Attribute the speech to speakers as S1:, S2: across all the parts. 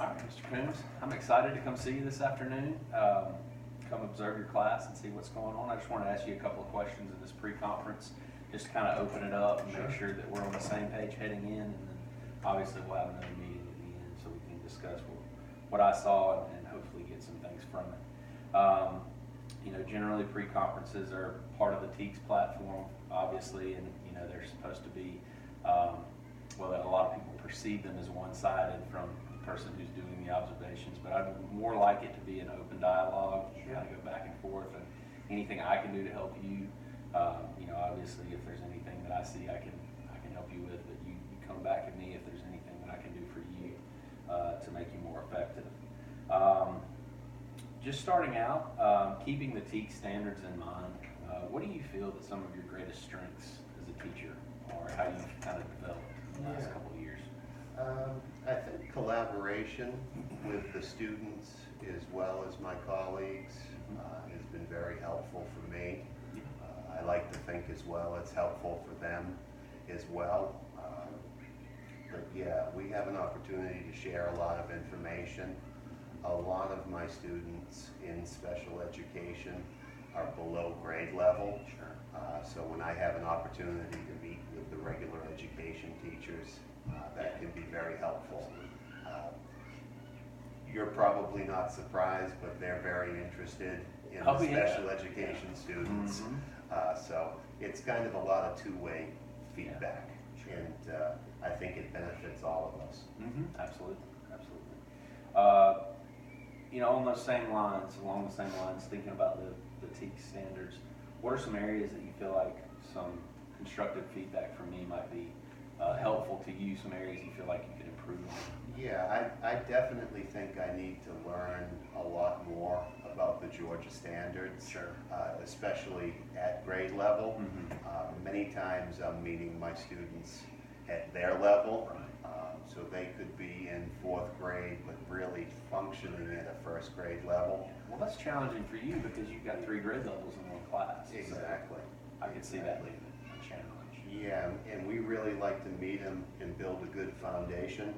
S1: All right, Mr. Coombs, I'm excited to come see you this afternoon. Come observe your class and see what's going on. I just want to ask you a couple of questions in this pre-conference, just to kind of open it up and make sure that we're on the same page heading in, and then obviously we'll have another meeting at the end so we can discuss what I saw and hopefully get some things from it. Generally pre-conferences are part of the TEACS platform, obviously, and they're supposed to be, well, a lot of people perceive them as one-sided from the person who's doing the observations, but I'd more like it to be an open dialogue, kind of go back and forth, and anything I can do to help you, obviously if there's anything that I see I can help you with, but you come back at me if there's anything that I can do for you to make you more effective. Just starting out, keeping the TEACS standards in mind, what do you feel that some of your greatest strengths as a teacher are, how you've kind of developed in the last couple of years?
S2: I think collaboration with the students as well as my colleagues has been very helpful for me. I like to think as well it's helpful for them as well. But yeah, we have an opportunity to share a lot of information. A lot of my students in special education are below grade level.
S1: Sure.
S2: So when I have an opportunity to meet with the regular education teachers, that can be very helpful. You're probably not surprised, but they're very interested in the special education students. So it's kind of a lot of two-way feedback, and I think it benefits all of us.
S1: Absolutely, absolutely. Along the same lines, thinking about the TEACS standards, what are some areas that you feel like some constructive feedback from me might be helpful to you, some areas you feel like you could improve on?
S2: Yeah, I definitely think I need to learn a lot more about the Georgia standards, especially at grade level. Many times I'm meeting my students at their level, so they could be in 4th grade but really functioning at a 1st grade level.
S1: Well, that's challenging for you because you've got 3 grade levels in one class.
S2: Exactly.
S1: So I can see that being a challenge.
S2: Yeah, and we really like to meet them and build a good foundation.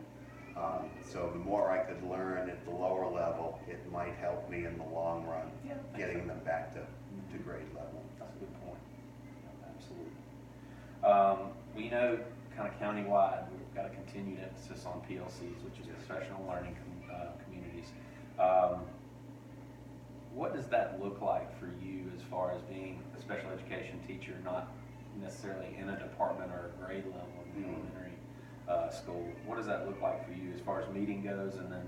S2: So the more I could learn at the lower level, it might help me in the long run, getting them back to grade level.
S1: That's a good point. Absolutely. We know kind of countywide, we've got a continued emphasis on PLCs, which is professional learning communities. What does that look like for you as far as being a special education teacher, not necessarily in a department or a grade level in the elementary school? What does that look like for you as far as meeting goes, and then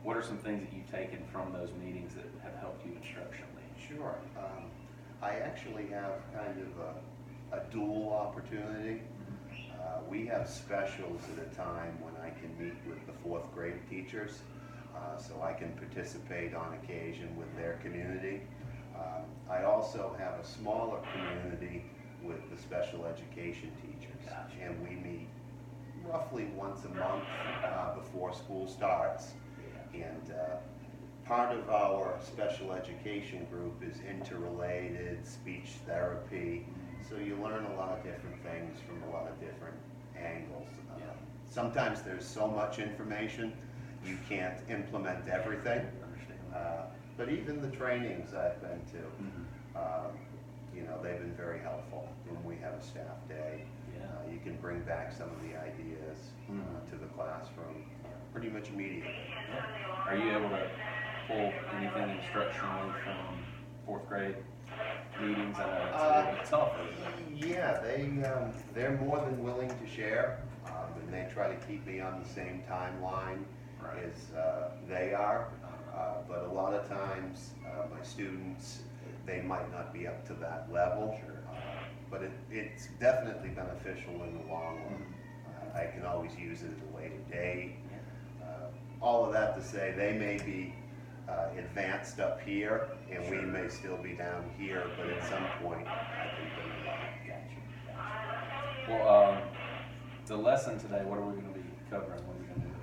S1: what are some things that you've taken from those meetings that have helped you instructionally?
S2: Sure. I actually have kind of a dual opportunity. We have specials at a time when I can meet with the 4th grade teachers, so I can participate on occasion with their community. I also have a smaller community with the special education teachers, and we meet roughly once a month before school starts. And part of our special education group is interrelated speech therapy, so you learn a lot of different things from a lot of different angles. Sometimes there's so much information you can't implement everything, but even the trainings I've been to, they've been very helpful. When we have a staff day, you can bring back some of the ideas to the classroom pretty much immediately.
S1: Are you able to pull anything instructionally from 4th grade meetings? I know it's a little bit tougher.
S2: Yeah, they're more than willing to share, and they try to keep me on the same timeline as they are. But a lot of times, my students, they might not be up to that level. But it's definitely beneficial in the long run. I can always use it at a later date. All of that to say, they may be advanced up here, and we may still be down here, but at some point, I can bring them up.
S1: Well, the lesson today, what are we going to be covering? What are we going to do?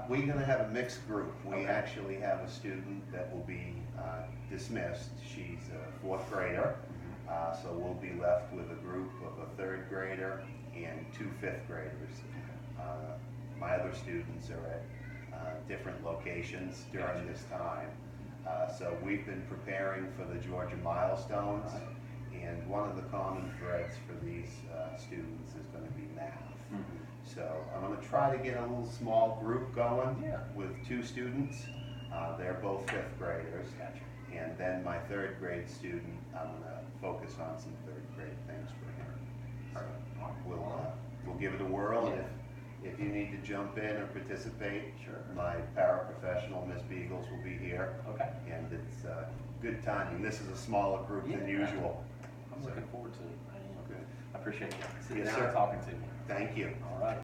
S2: We're going to have a mixed group. We actually have a student that will be dismissed. She's a 4th grader, so we'll be left with a group of a 3rd grader and 2 5th graders. My other students are at different locations during this time. So we've been preparing for the Georgia milestones, and one of the common threads for these students is going to be math. So I'm going to try to get a little small group going with 2 students. They're both 5th graders. And then my 3rd grade student, I'm going to focus on some 3rd grade things for him. So we'll give it a whirl, and if you need to jump in or participate, my paraprofessional, Ms. Beagles, will be here. And it's good timing. This is a smaller group than usual.
S1: I'm looking forward to it.
S2: Good.
S1: I appreciate you.
S2: Yes,
S1: Now
S2: sir.
S1: talking to you.
S2: Thank you.
S1: All right.